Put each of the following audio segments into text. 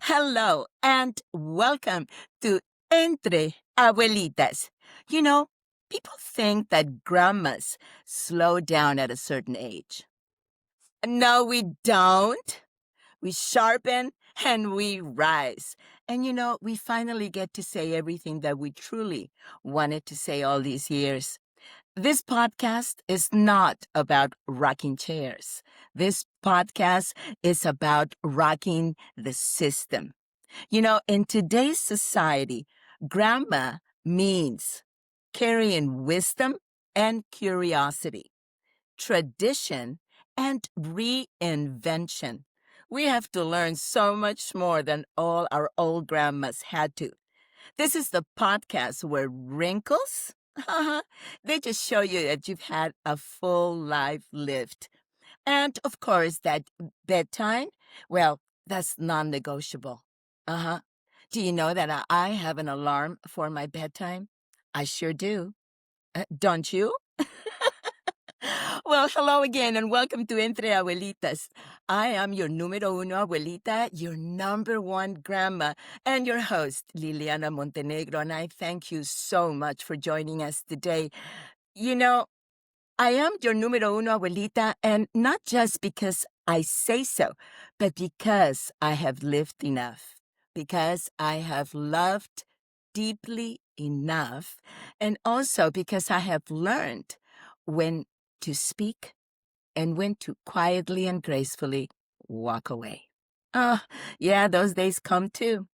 Hello and welcome to Entre Abuelitas. You know, people think that grandmas slow down at a certain age. No, we don't. We sharpen and we rise. And we finally get to say everything that we truly wanted to say all these years. This podcast is not about rocking chairs. This podcast is about rocking the system. In today's society, grandma means carrying wisdom and curiosity, tradition and reinvention. We have to learn so much more than all our old grandmas had to. This is the podcast where wrinkles, they just show you that you've had a full life lived. And of course, that bedtime, well, that's non negotiable. Uh huh. Do you know that I have an alarm for my bedtime? I sure do. Don't you? Well, hello again and welcome to Entre Abuelitas. I am your número uno abuelita, your number one grandma, and your host, Liliana Montenegro. And I thank you so much for joining us today. You know, I am your número uno abuelita, and not just because I say so, but because I have lived enough, because I have loved deeply enough, and also because I have learned when to speak and when to quietly and gracefully walk away. Oh, yeah, those days come too.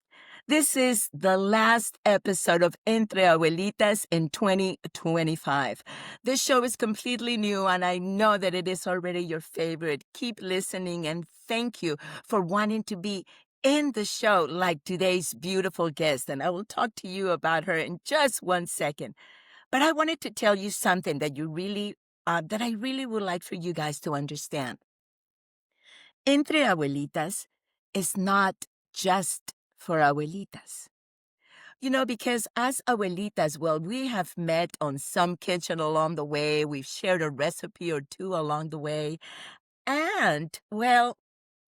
This is the last episode of Entre Abuelitas in 2025. This show is completely new, and I know that it is already your favorite. Keep listening, and thank you for wanting to be in the show like today's beautiful guest. And I will talk to you about her in just one second. But I wanted to tell you something that I really would like for you guys to understand. Entre Abuelitas is not just for abuelitas. Because as abuelitas, well, we have met on some kitchen along the way. We've shared a recipe or two along the way. And, well,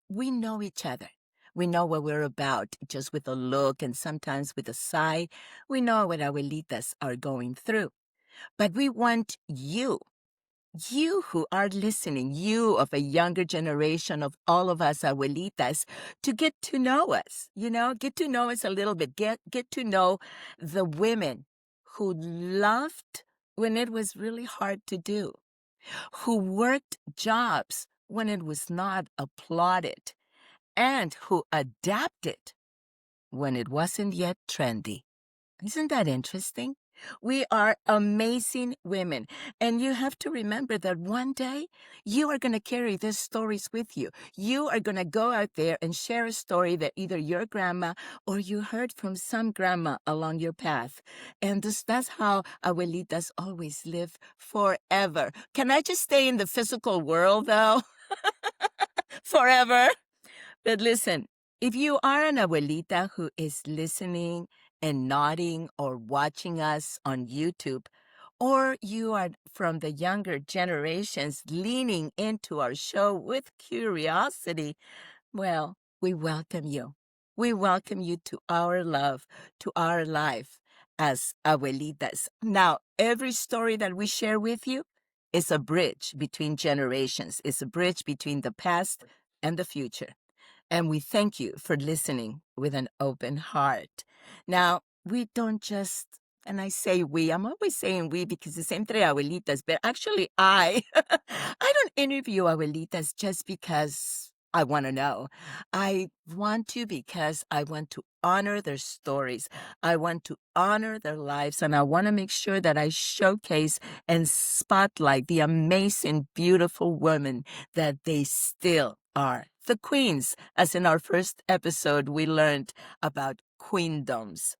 we know each other. We know what we're about just with a look and sometimes with a sigh. We know what abuelitas are going through. But we want you who are listening, you of a younger generation of all of us abuelitas, to get to know us, get to know us a little bit, get to know the women who loved when it was really hard to do, who worked jobs when it was not applauded, and who adapted when it wasn't yet trendy. Isn't that interesting? We are amazing women. And you have to remember that one day you are going to carry these stories with you. You are going to go out there and share a story that either your grandma or you heard from some grandma along your path. And that's how abuelitas always live forever. Can I just stay in the physical world, though? Forever? But listen, if you are an abuelita who is listening and nodding or watching us on YouTube, or you are from the younger generations leaning into our show with curiosity, well, we welcome you. We welcome you to our love, to our life as abuelitas. Now, every story that we share with you is a bridge between generations, it's a bridge between the past and the future. And we thank you for listening with an open heart. Now, we don't just, and I say we, I'm always saying we because it's entre abuelitas, but actually I don't interview abuelitas just because I want to know. I want to because I want to honor their stories. I want to honor their lives, and I want to make sure that I showcase and spotlight the amazing, beautiful women that they still are. The queens, as in our first episode, we learned about queendoms.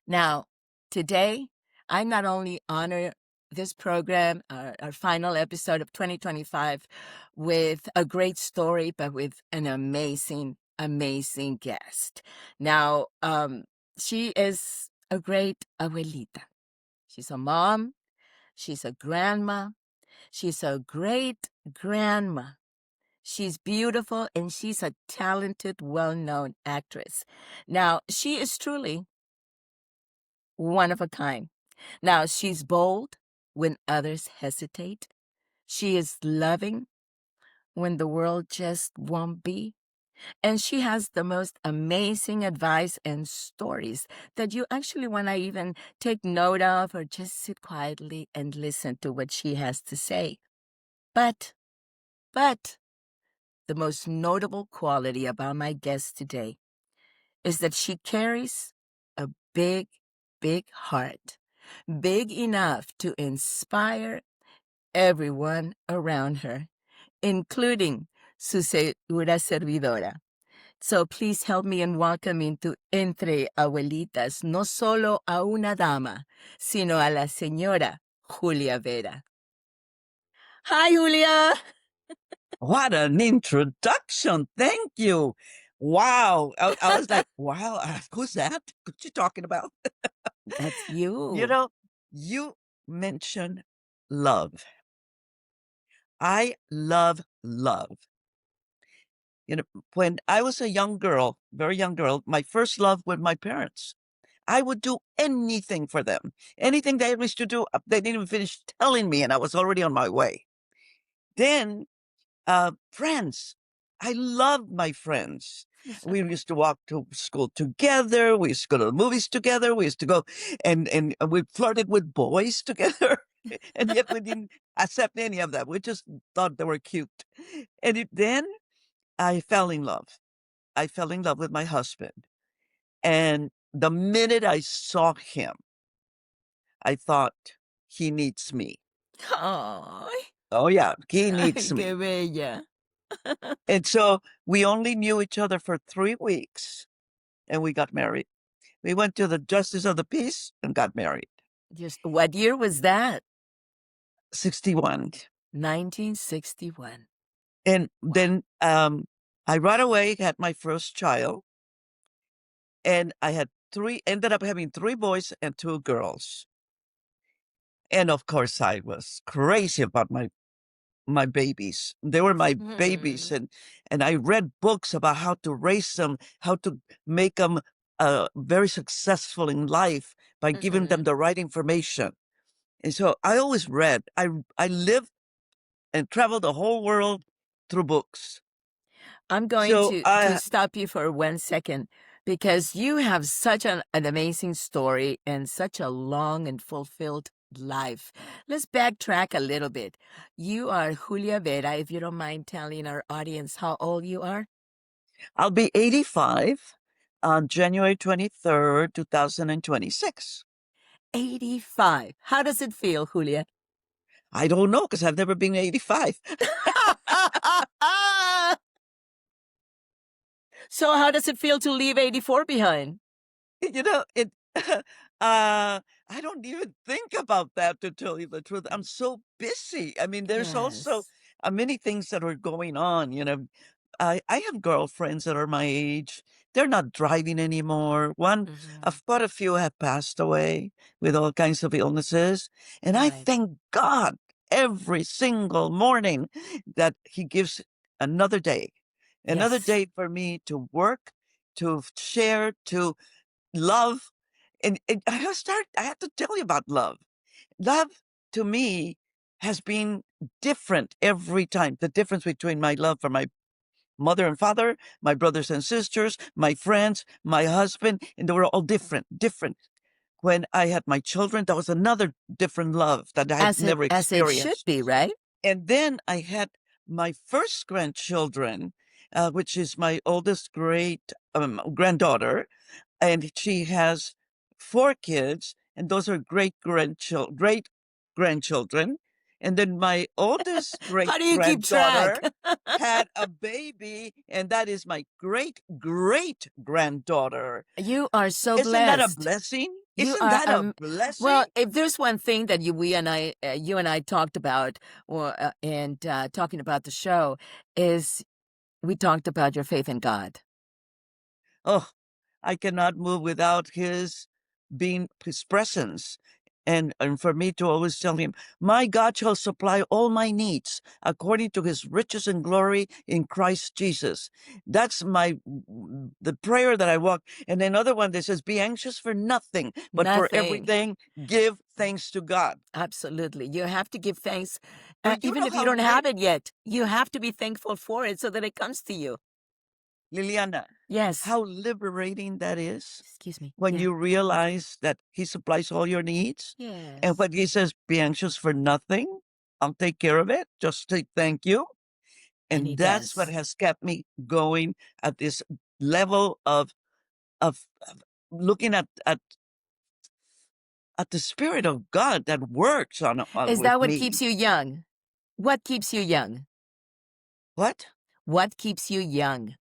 Now, today, I not only honor this program, our final episode of 2025, with a great story, but with an amazing, amazing guest. Now, she is a great abuelita. She's a mom. She's a grandma. She's a great grandma. She's beautiful and she's a talented, well known actress. Now, she is truly one of a kind. Now, she's bold when others hesitate. She is loving when the world just won't be. And she has the most amazing advice and stories that you actually want to even take note of or just sit quietly and listen to what she has to say. But, the most notable quality about my guest today is that she carries a big, big heart, big enough to inspire everyone around her, including su segura servidora. So please help me in welcoming to Entre Abuelitas no solo a una dama, sino a la señora Julia Vera. Hi, Julia. What an introduction. Thank you. Wow. I was like, wow, who's that? What you talking about? That's You you. know, you mentioned love. I love love. You know, when I was a young girl, very young girl, my first love was my parents. I would do anything for them. Anything they used to do, they didn't even finish telling me, and I was already on my way. Then friends. I loved my friends. We used to walk to school together. We used to go to the movies together. We used to go and we flirted with boys together. And yet we didn't accept any of that. We just thought they were cute. Then I fell in love. I fell in love with my husband. And the minute I saw him, I thought, he needs me. Ay, Oh, yeah, he ay, needs qué me. bella. And so we only knew each other for 3 weeks and we got married. We went to the Justice of the Peace and got married. Just what year was that? 61. 1961. And Wow. then I right away had my first child, and I had ended up having 3 boys and 2 girls. And of course, I was crazy about my babies. They were my babies, Hmm. and I read books about how to raise them, how to make them very successful in life by giving them Hmm. the right information. And so I always read. I lived and traveled the whole world through books. I'm going So to I stop you for 1 second because you have such an amazing story and such a long and fulfilled life. Let's backtrack a little bit. You are Julia Vera, if you don't mind telling our audience how old you are. I'll be 85 on January 23rd, 2026. 85. How does it feel, Julia? I don't know because I've never been 85. So, how does it feel to leave 84 behind? You know, it I don't even think about that, to tell you the truth. I'm so busy. I mean, there's also Yes. many things that are going on, you know. I have girlfriends that are my age. They're not driving anymore. Hmm. Quite a few have passed away with all kinds of illnesses. And I Right. thank God every single morning that He gives another Yes. day for me to work, to share, to love. And I have to tell you about love. Love to me has been different every time. The difference between my love for my mother and father, my brothers and sisters, my friends, my husband, and they were all different. When I had my children, that was another different love that I had never As it should experienced. be, right? And then I had my first grandchildren, which is my oldest great granddaughter, and she has 4 kids, and those are great grandchildren. And then my oldest great How do you keep track? granddaughter had a baby, and that is my great granddaughter. You are so Isn't that a blessed. blessing? You Isn't are that a blessing? well, if there's one thing that you and I talked about, and talking about the show, is we talked about your faith in God. Oh, I cannot move without his presence. And for me to always tell him, my God shall supply all my needs according to his riches and glory in Christ Jesus. That's the prayer that I walk. And another one that says, be anxious for nothing, but for Nothing. everything, give thanks to God. Absolutely. You have to give thanks, But you even know if you how don't have it yet. You have to be thankful for it so that it comes to you. Liliana, Yes. how liberating that is Excuse me. when Yeah. you realize that he supplies all your needs. And Yes. when he says, be anxious for nothing, I'll take care of it. Just say thank you. And he And that's what does. has kept me going at this level of looking at the Spirit of God that works on Is with that what me. keeps you young? What keeps you young? What? What keeps you young?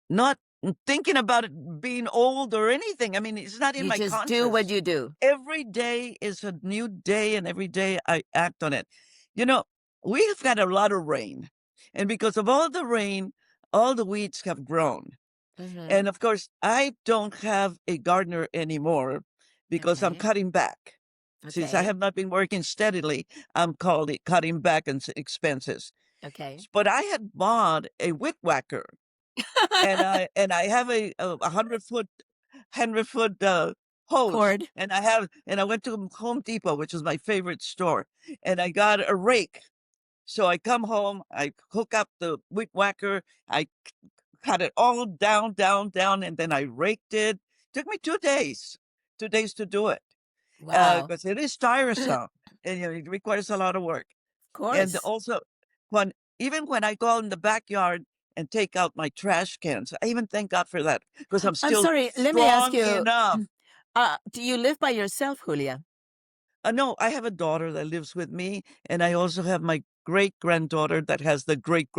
Not thinking about it being old or anything. I mean, it's not in You my just do what conscience. you do. Every day is a new day, and every day I act on it. You know, we have got a lot of rain, and because of all the rain, all the weeds have grown. Hmm. And of course, I don't have a gardener anymore because I'm Okay. cutting back. Since I Okay. have not been working steadily, I'm cutting back on expenses. Okay. But I had bought a wick whacker, and I have a 100-foot hose, Cord. and I went to Home Depot, which is my favorite store, and I got a rake. So I come home, I hook up the wick whacker, I cut it all down, down, down, and then I raked it. Took me 2 days, 2 days to do it, Wow. because it is Of tiresome, and it requires a lot of work. And course. also, when even when I go out in the backyard and take out my trash cans, I even thank God for that because I'm I'm still sorry. Let me ask strong you. enough. Do you live by yourself, Julia? No, I have a daughter that lives with me, and I also have my great granddaughter that has the great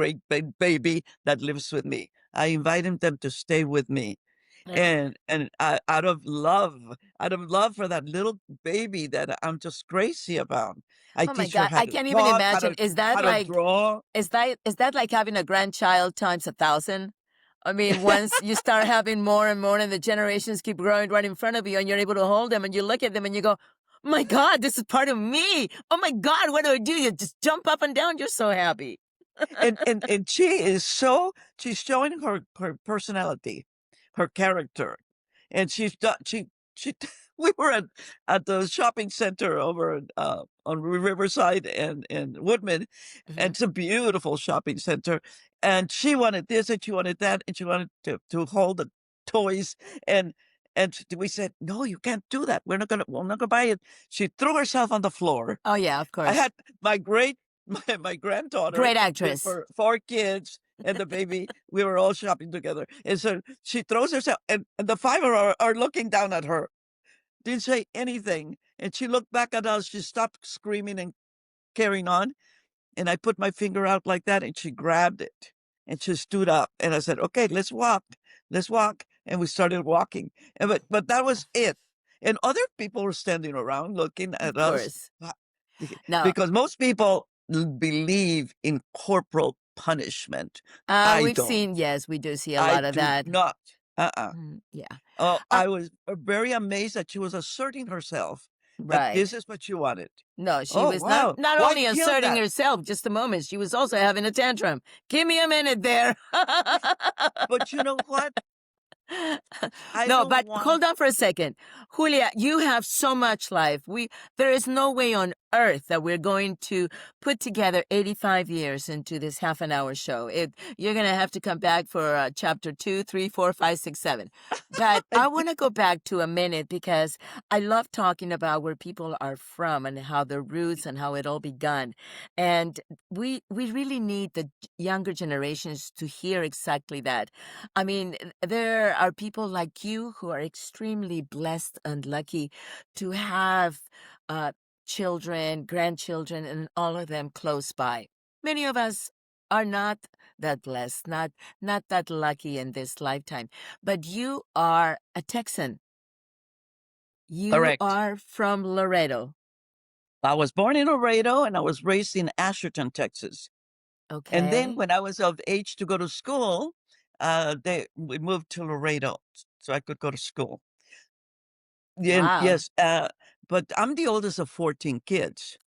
baby that lives with me. I invited them to stay with me, and out of love for that little baby that I'm just crazy about. I Oh my teach her God, how I to can't even talk, imagine. how to draw. Is that like having a grandchild times 1,000? I mean, once you start having more and more, and the generations keep growing right in front of you, and you're able to hold them, and you look at them, and you go, "My God, this is part of me! Oh my God, what do I do?" You just jump up and down. You're so happy. And she's showing her personality, her character, and she we were at the shopping center over on Riverside and Woodman, and Mhm. it's a beautiful shopping center, and she wanted this and she wanted that and she wanted to hold the toys, and we said, no, you can't do that, we're not gonna buy it. She threw herself on the floor. Oh yeah, of I course. had my great my granddaughter Great with actress. her 4 kids and the baby, we were all shopping together, and so she throws herself, and the 5 are looking down at her, didn't say anything, and she looked back at us, she stopped screaming and carrying on, and I put my finger out like that, and she grabbed it, and she stood up, and I said, "Okay, let's walk," and we started walking, and but that was it, and other people were standing around looking Of at us, course. uh, Now, because most people believe in corporal punishment. I we've don't. seen. Yes, we do see a I lot of do that. not. Uh-uh. Yeah. Oh, Uh, I was very amazed that she was asserting herself, that this right. is what she wanted. No, she Oh, was not wow. not Why only kill asserting that? herself, just a moment, she was also having a tantrum. "Give me a minute there." But you know what? I No, don't but want. hold on for a second. Julia, you have so much life. There is no way on earth that we're going to put together 85 years into this half an hour show. You're going to have to come back for chapter 2, 3, 4, 5, 6, 7. But I want to go back to a minute because I love talking about where people are from and how their roots and how it all begun. And we really need the younger generations to hear exactly that. I mean, there are people like you who are extremely blessed and lucky to have uh, children, grandchildren, and all of them close by. Many of us are not that blessed, not that lucky in this lifetime. But you are a Texan. You Correct. are from Laredo. I was born in Laredo and I was raised in Asherton, Texas. And then Okay. when I was of age to go to school, we moved to Laredo so I could go to school. Yeah, Wow. yes, but I'm the oldest of 14 kids.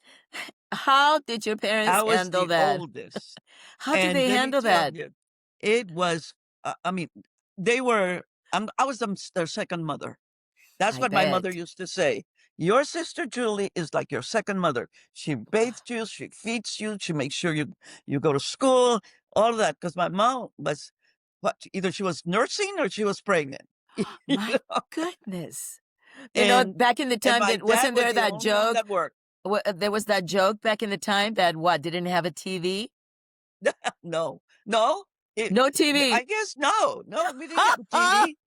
How did your parents I was handle the that? oldest, How did and they let me handle tell that? you, it was, I mean, they were I was their second mother. That's I what my mother bet. used to say. "Your sister Julie is like your second mother. She bathes you, she feeds you, she makes sure you go to school," all of that. Because my mom was either she was nursing or she was pregnant, you My know? goodness. And Back in the and time my that dad wasn't was there the that only one joke? that worked. There was that joke back in the time that what, didn't have a TV? No, no, it No TV. I guess no, no, we didn't get a TV.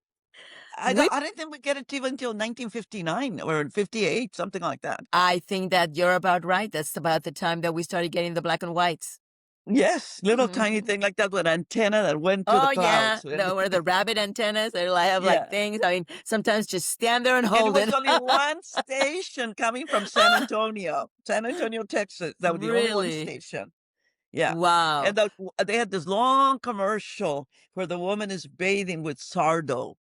We I didn't think we get a TV until 1959 or 58, something like that. I think that you're about right. That's about the time that we started getting the black and whites. Yes, little tiny Mhm. thing like that with antenna that went to the Oh, yeah. clouds. And Where the rabbit antennas, they have, like, yeah, things. I mean, sometimes just stand there and and it hold was it. only one station coming from San Antonio, Texas. That was the only one Really? station. Yeah, Wow. and they had this long commercial where the woman is bathing with Sardo,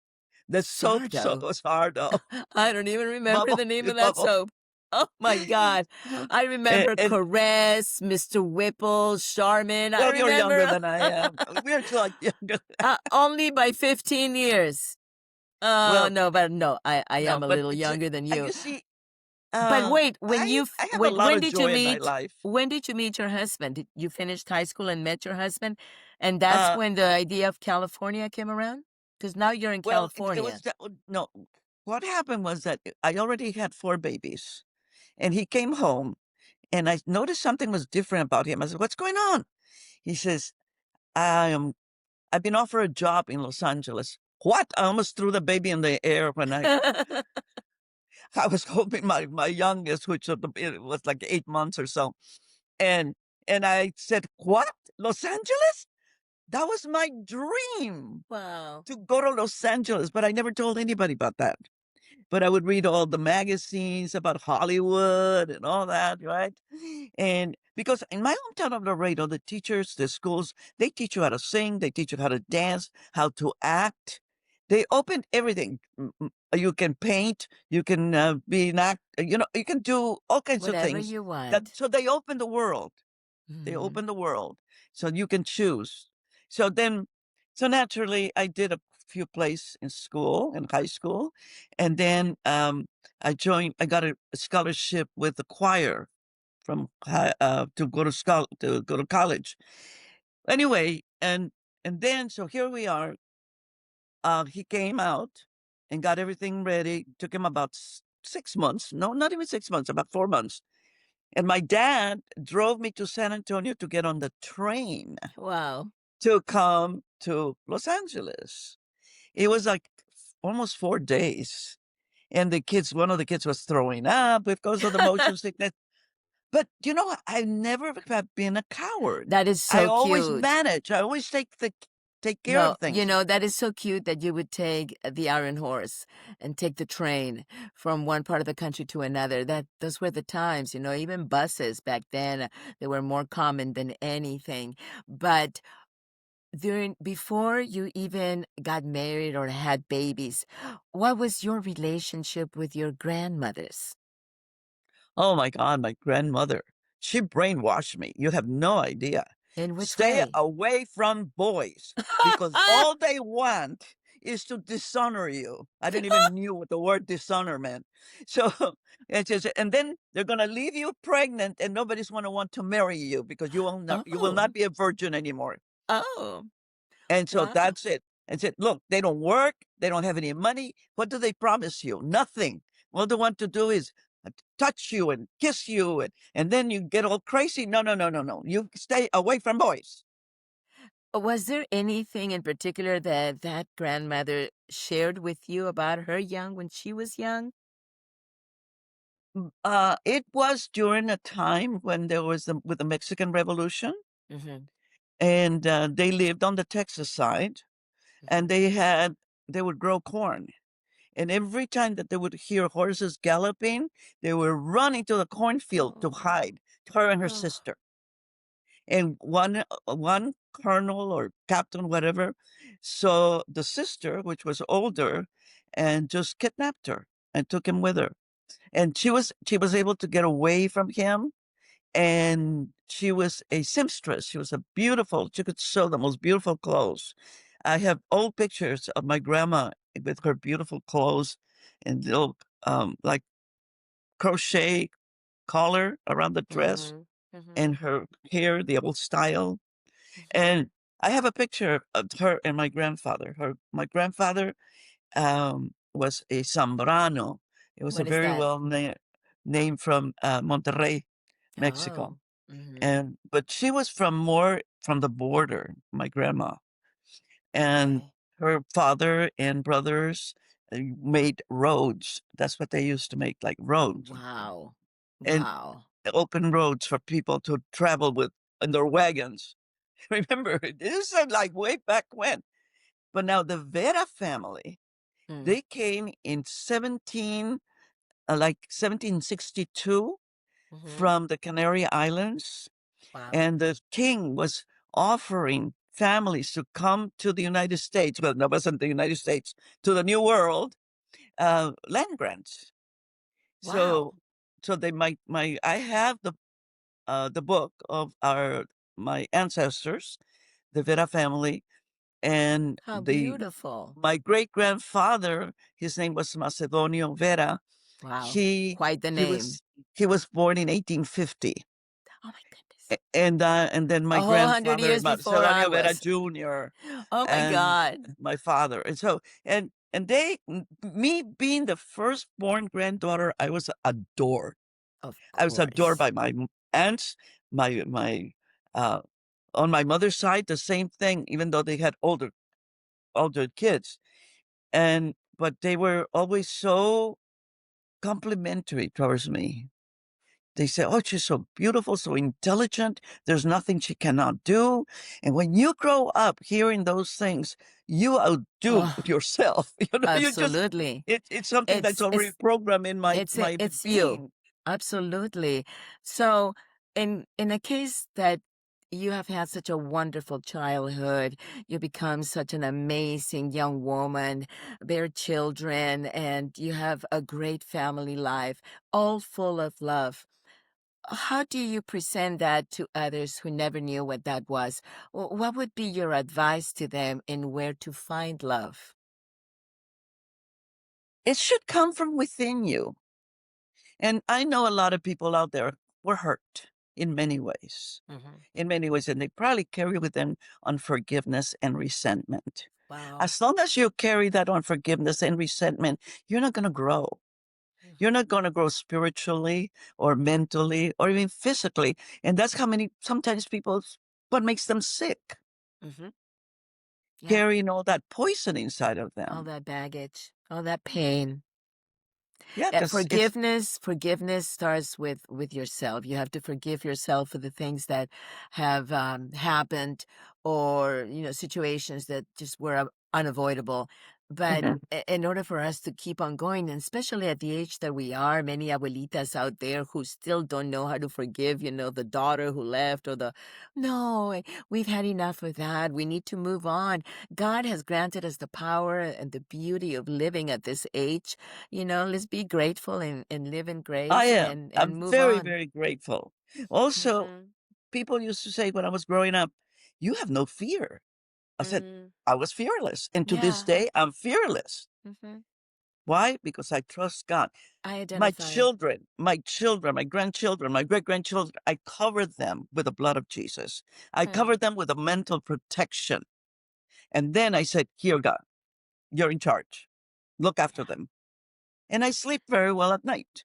the soap Sardo? Sardo, I don't even remember bubble the name of that bubble. soap. Oh my god. I remember And Caress, Mr. Whipple, Charmin. I well, you're younger remember than I am. We're so like younger. only by 15 years. Well, No, but no, I no, am a but little it's younger than you. you see, But wait, when I have a lot when of did you joy in my meet life. your husband? Did you finished high school and met your husband? And that's Uh, when the idea of California came around? Because now you're in well, it was California. that no, what happened was that I already had 4 babies, and he came home, and I noticed something was different about him. I said, "What's going on?" He says, I've been offered a job in Los Angeles." What? I almost threw the baby in the air when I was holding my youngest, which it was like 8 months or so, and I said, "What? Los Angeles? That was my dream Wow. to go to Los Angeles," but I never told anybody about that. But I would read all the magazines about Hollywood and all that, right? And because in my hometown of Laredo, the teachers, the schools, they teach you how to sing, they teach you how to dance, how to act. They opened everything. You can paint, you can be an act, you can do all kinds of Whatever things. you want. So they opened the world. They Mhm. open the world, so you can choose. So then so naturally, I did a few plays in school, in high school, and then, I got a scholarship with the choir from to go to college. Anyway, and then so here we are, he came out and got everything ready. Took him about 6 months. No, not even 6 months, about 4 months. And my dad drove me to San Antonio to get on the train Wow. to come to Los Angeles. It was like almost 4 days, and one of the kids was throwing up because of the motion sickness. But, I never have been a coward. That is I so always cute. manage. I always take care No, of things. that is so cute that you would take the Iron Horse and take the train from one part of the country to another. Those were the times, even buses back then, they were more common than anything. But before you even got married or had babies, what was your relationship with your grandmothers? Oh my god, my grandmother, she brainwashed me. You have no idea. In which Stay way? away from boys because all they want is to dishonor you. I didn't even knew what the word dishonor meant. So and then they're gonna leave you pregnant and nobody's gonna want to marry you because you will Oh, not be a virgin anymore. oh, And so wow. that's it. And said, look, they don't work, they don't have any money. What do they promise you? Nothing. All they want to do is touch you and kiss you, and then you get all crazy. No, no, no, no, no. You stay away from boys. Was there anything in particular that that grandmother shared with you about her when she was young? It was during a time when there was with the Mexican Revolution, Mhm, and they lived on the Texas side, and mhm. they would grow corn. And every time that they would hear horses galloping, they were running to the cornfield to Oh, hide, her and her oh. sister. And one colonel or captain, whatever, saw the sister, which was older, and just kidnapped her. and took him with her. And she was able to get away from him, and she was a seamstress. She was a beautiful, she could sew the most beautiful clothes. I have old pictures of my grandma with her beautiful clothes and little like crochet collar around the dress Mhm. Mhm. and her hair, the old style. Mhm. And I have a picture of her and my grandfather. My grandfather was a Zambrano. It was a What is very that? well name from Monterrey, Mexico. Oh. Mhm. And but she was from more from the border, my grandma. And Okay. her father and brothers made roads. That's what they used to make, like roads Wow. and Wow. open roads for people to travel with in their wagons. Remember, this is like way back when. But now the Vera family, Mm. they came in 1762 Mhm. from the Canary Islands, Wow. and the king was offering families to come to the United States. Well, no, it wasn't the United States, to the New World, land grants. Wow. So, so they my I have the book of my ancestors, the Vera family, and How the beautiful. my great grandfather. His name was Macedonio Vera. Wow. He Quite the he name. was he was born in 1850. Oh my goodness. And then my A whole 100 grandfather, years before I Macedonio Vera was. Jr., Oh my and god. my father. And so me being the firstborn granddaughter, I was adored. Of I was adored course. by my aunts, my uh on my mother's side, the same thing, even though they had older kids. And but they were always so complimentary towards me. They say, "Oh, she's so beautiful, so intelligent. There's nothing she cannot do." And when you grow up hearing those things, you outdo Oh, yourself. You just absolutely. it's something that's It's already it's programmed in my it's you. being. Absolutely. So, in a case that you have had such a wonderful childhood, you become such an amazing young woman, bear children, and you have a great family life, all full of love. How do you present that to others who never knew what that was? What would be your advice to them in where to find love? It should come from within you. And I know a lot of people out there were hurt in many ways. Hmm. In many ways, and they probably carry with them unforgiveness and resentment. Wow. As long as you carry that unforgiveness and resentment, you're not going to grow. You're not going to grow spiritually or mentally or even physically. And that's how many sometimes what makes them sick, Hmm. Yeah. carrying all that poison inside of All them. that baggage, all that pain. Yeah, because it's Forgiveness starts with yourself. You have to forgive yourself for the things that have happened, or situations that just were unavoidable. But Mhm. in order for us to keep on going, and especially at the age that we are, many abuelitas out there who still don't know how to forgive, the daughter who left, or the no, we've had enough of that. We need to move on. God has granted us the power and the beauty of living at this age. Let's be grateful and live in I grace am. and I'm move very, on. very grateful. Also, Mhm. people used to say when I was growing up, you have no fear. I said, Mm. I was fearless. And to this Yeah. day, I'm fearless. Mhm. Why? Because I trust God. I My identify. children, my grandchildren, my great grandchildren, I cover them with the blood of Jesus. I Hmm. cover them with a mental protection. And then I said, Here, God, you're in charge. Look after Yeah. them. And I sleep very well at night.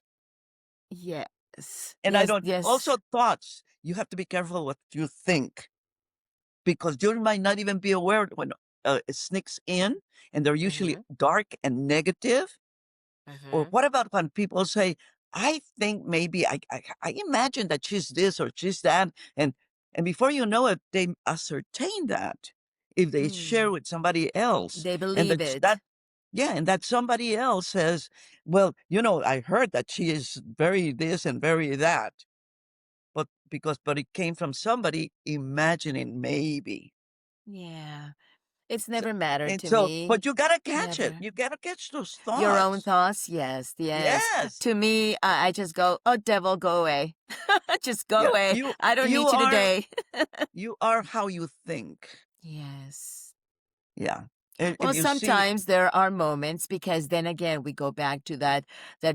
Yes. And I Yes. don't, Yes. also thoughts, you have to be careful what you think because you might not even be aware when it sneaks in and they're usually Mhm. dark and negative. Or Mhm. what about when people say, I think maybe I imagine that she's this or she's that. And before you know it, they ascertain that if they share Mm. with somebody else. They And believe that's it. that yeah, and that somebody else says, well, I heard that she is very this and very that. But it came from somebody imagining maybe. Yeah. It's So never mattered and to so but me. you gotta catch it. Never. You gotta catch those Your own thoughts. thoughts? Yes, yes. Yes. To me, I just go, "Oh, devil, go away. Just go Yeah, away. I don't you need you are today." you are how you think. Yes. Yeah, and if Well, you see sometimes there are moments because then again we go back to that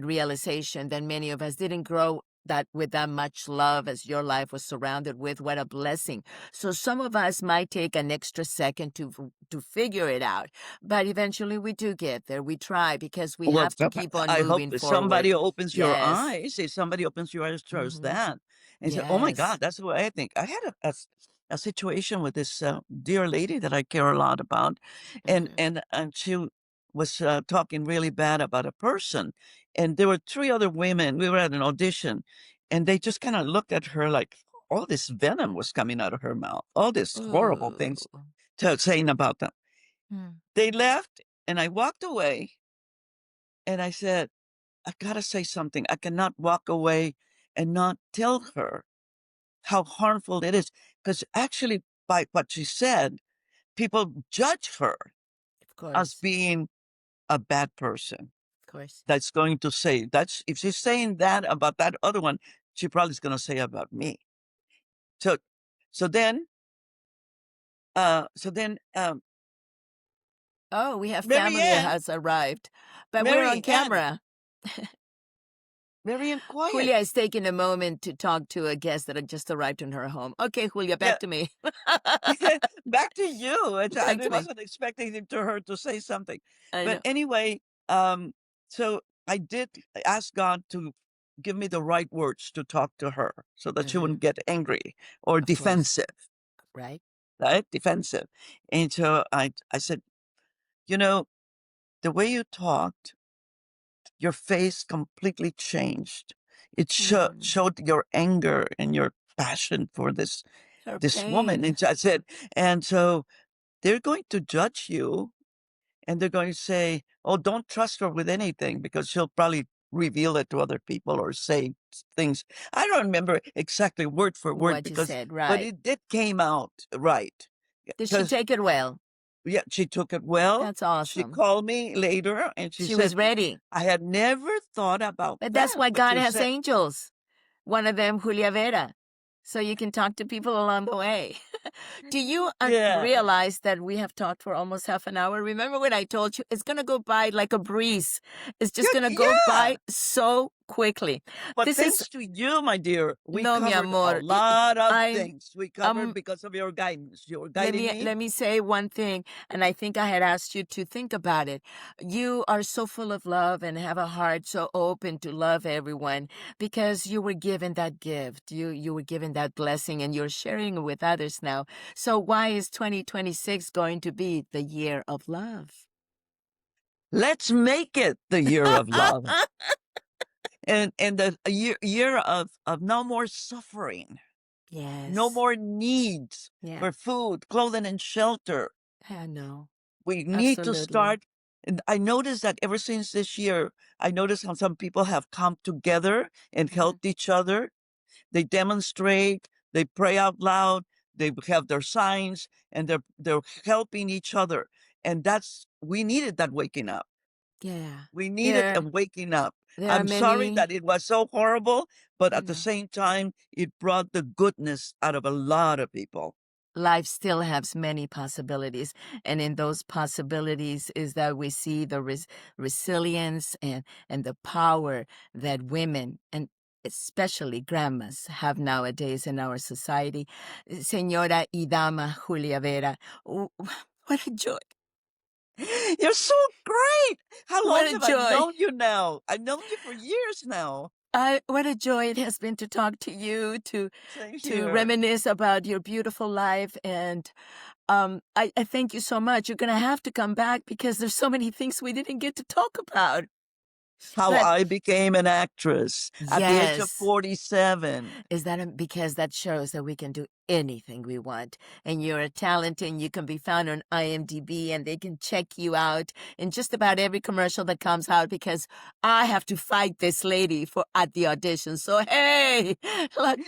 realization that many of us didn't grow that with that much love as your life was surrounded with. What a blessing. So some of us might take an extra second to figure it out, but eventually we do get there. We try because we well, have to keep on I hope moving forward. somebody opens your Yes. eyes, if somebody opens your eyes towards Mhm. that, and say, "Oh my Yes. god, that's what I think." I had a situation with this, dear lady that I care a lot about, Mhm. and she was, talking really bad about a person, and there were 3 other women, we were at an audition, and they just kinda looked at her like all this venom was coming out of her mouth, all these horrible Ooh. things saying about them. Mm. They left, and I walked away, and I said, "I gotta say something. I cannot walk away and not tell her how harmful it is." Because actually, by what she said, people judge her Of as course. being a bad person. Of course. That's going to say that's if she's saying that about that other one, she probably is gonna say about me. So so then so then Oh, we have Mary family Ann, has arrived, but we're on Mary Ann, camera. Mary Ann, quiet. Julia is taking a moment to talk to a guest that had just arrived in her home. Okay, Julia, Yeah, back to me. back to you. Back I to me. wasn't expecting her to say something. I But know. anyway, so I did ask God to give me the right words to talk to her so that she Hmm. wouldn't get angry or Of course. defensive, Right? right? Defensive. And so I said, you know, the way you talked, your face completely changed. It Mm. showed your anger and your passion for Her this woman. pain. And I said, and so they're going to judge you and they're going to say, "Oh, don't trust her with anything because she'll probably reveal it to other people or say things." I don't remember exactly word for word What you because, said, but right. it did came out right. Did she Because take it well? yeah, she took it well. That's She awesome. called me later and she She was said, ready. "I had never thought about But that's that, why but God you has said." angels. One of them, Julia Vera. So you can talk to people along the way. Do you Yeah. realize that we have talked for almost half an hour? Remember when I told you it's going to go by like a breeze? It's just Yeah, going to go yeah. by so quickly. But This is, thanks to you, my dear, we no, mi covered a amor. lot of I'm, things. We covered um, because of your guidance. You were let guiding me me. let me say one thing, and I think I had asked you to think about it. You are so full of love and have a heart so open to love everyone because you were given that gift. You were given that blessing and you're sharing it with others now. So why is 2026 going to be the year of love? Let's make it the year of love and the a year of no more suffering, no Yes. more needs Yeah, for food, clothing, and shelter. I know. We need to Absolutely. start. And I noticed that ever since this year, I noticed how some people have come together and Mhm. helped each other. They demonstrate, they pray out loud, they have their signs, and they're helping each other. And that's we needed that waking up. Yeah. We needed a There waking up. there are I'm sorry that many, it was so horrible, but I at the know. same time, it brought the goodness out of a lot of people. Life still has many possibilities, and in those possibilities is that we see the resilience and the power that women and especially grandmas have nowadays in our society. Señora y dama Julia Vera, what a joy! You're so great. How What long a have I joy! known you now? I've known you for years now. What a joy it has been to talk to you, Same to here. reminisce about your beautiful life, and I thank you so much. You're gonna have to come back because there's so many things we didn't get to talk about. How But I became an actress at the age of yes, 47. is that because that shows that we can do anything we want, and you're a talent, and you can be found on IMDb, and they can check you out in just about every commercial that comes out. Because I have to fight this lady for at the audition. So hey,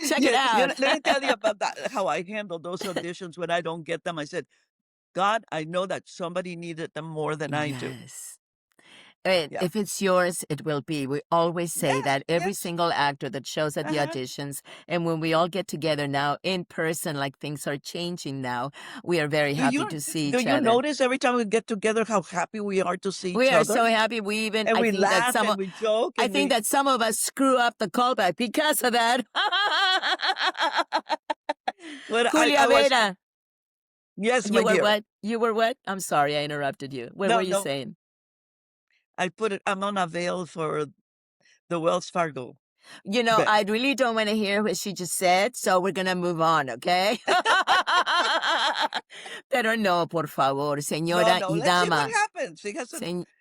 check it Yeah, out. let me tell you about that, how I handle those auditions when I don't get them. I said, God, I know that somebody needed them more than I do. Yes. Yeah. If it's yours, it will be. We always say Yes, that every yes. single actor that shows at the Uh-huh. auditions, and when we all get together now in person, like things are changing now, we are very Do happy you to see do each you other. notice every time we get together how happy we are to see We each are other? so happy. We even, And we laugh and we joke I and think we that some of us screw up the callback because of that. but Julia I was Vera, yes, my you were dear. what? You were what? I'm sorry, I interrupted you. What were No, you no. saying? I'm on a veil for the Wells Fargo I bet. really don't want to hear what she just said, so we're gonna move on, okay? Pero no, por favor, No, señora no, y let's see what dama. happens because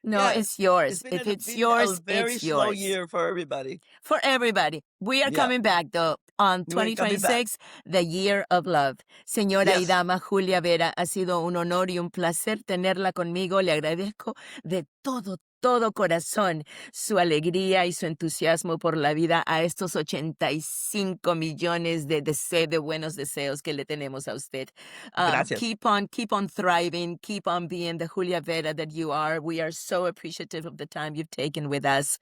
No, yeah, it's yours. it's been If it's been a yours, very it's slow yours. year for everybody. For everybody. We are Yeah, coming back, though, on we're coming back. 2026, the year of love. Señora y Yes, dama Julia Vera, ha sido un honor y un placer tenerla conmigo. Le agradezco de todo corazón su alegría y su entusiasmo por la vida a estos 85 millones de buenos deseos que le tenemos a usted. gracias. Keep on thriving, keep on being the Julia Vera that you are. We are so appreciative of the time you've taken with us.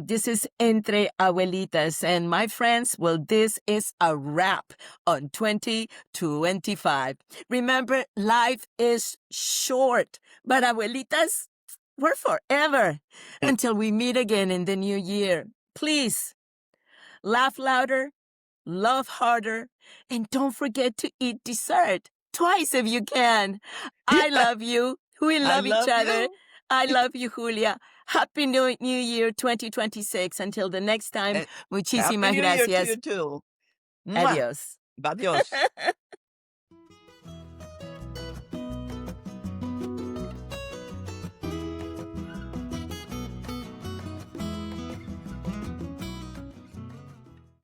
This is Entre Abuelitas. And my friends, well, this is a wrap on 2025. Remember, life is short, but abuelitas, we're forever. Until we meet again in the new year. Please laugh louder, love harder, and don't forget to eat dessert twice if you can. I love you. We I love each love other. you. I love you, Julia. Happy New Year 2026. Until the next time, And Happy muchísimas New Year to gracias. you too. Mwah. Adios. Adios.